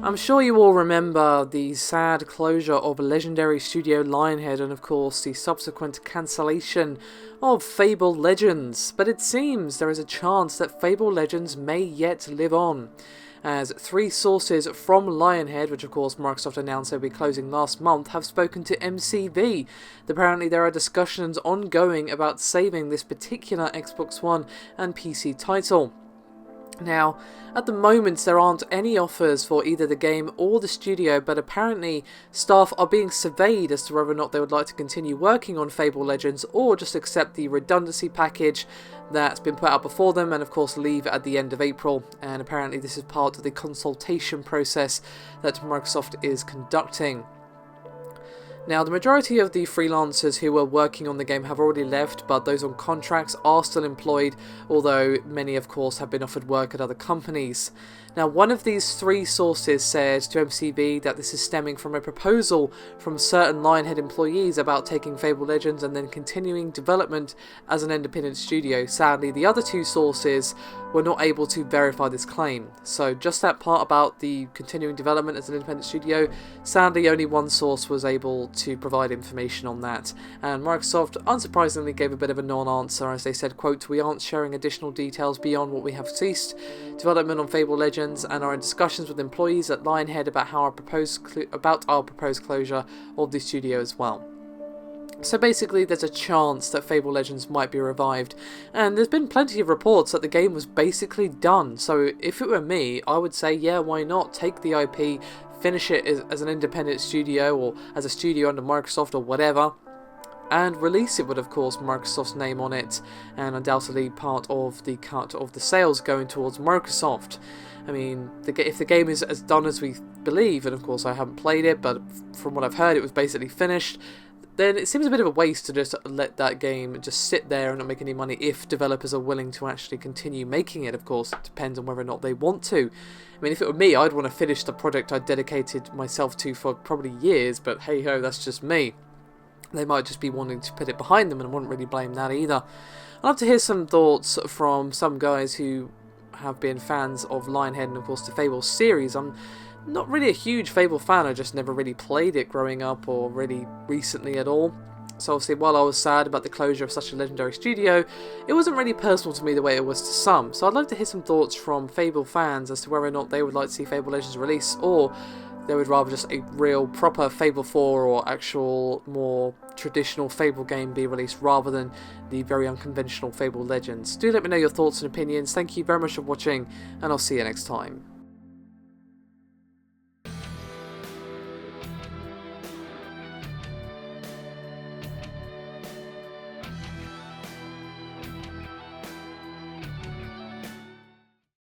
I'm sure you all remember the sad closure of legendary studio Lionhead and of course the subsequent cancellation of Fable Legends, but it seems there is a chance that Fable Legends may yet live on, as 3 sources from Lionhead, which of course Microsoft announced they would be closing last month, have spoken to MCV. Apparently there are discussions ongoing about saving this particular Xbox One and PC title. Now, at the moment there aren't any offers for either the game or the studio, but apparently staff are being surveyed as to whether or not they would like to continue working on Fable Legends or just accept the redundancy package that's been put out before them and of course leave at the end of April. And apparently this is part of the consultation process that Microsoft is conducting. Now, the majority of the freelancers who were working on the game have already left, but those on contracts are still employed, although many, of course, have been offered work at other companies. Now, one of these 3 sources said to MCV that this is stemming from a proposal from certain Lionhead employees about taking Fable Legends and then continuing development as an independent studio. Sadly, the other 2 sources were not able to verify this claim. So just that part about the continuing development as an independent studio, sadly only one source was able to provide information on that. And Microsoft unsurprisingly gave a bit of a non-answer as they said, quote, "We aren't sharing additional details beyond what we have ceased development on Fable Legends and are in discussions with employees at Lionhead about our proposed closure of the studio as well." So basically there's a chance that Fable Legends might be revived, and there's been plenty of reports that the game was basically done. So if it were me, I would say yeah, why not take the IP, finish it as an independent studio or as a studio under Microsoft or whatever, and release it with, of course, Microsoft's name on it, and undoubtedly part of the cut of the sales going towards Microsoft. I mean, if the game is as done as we believe, and of course I haven't played it, but from what I've heard it was basically finished, then it seems a bit of a waste to just let that game just sit there and not make any money if developers are willing to actually continue making it. Of course, it depends on whether or not they want to. I mean, if it were me, I'd want to finish the project I dedicated myself to for probably years, but hey-ho, that's just me. They might just be wanting to put it behind them, and I wouldn't really blame that either. I'd love to hear some thoughts from some guys who have been fans of Lionhead and of course the Fable series. I'm not really a huge Fable fan, I just never really played it growing up or really recently at all. So obviously while I was sad about the closure of such a legendary studio, it wasn't really personal to me the way it was to some. So I'd like to hear some thoughts from Fable fans as to whether or not they would like to see Fable Legends release, or they would rather just a real proper Fable 4 or actual more traditional Fable game be released rather than the very unconventional Fable Legends. Do let me know your thoughts and opinions. Thank you very much for watching, and I'll see you next time.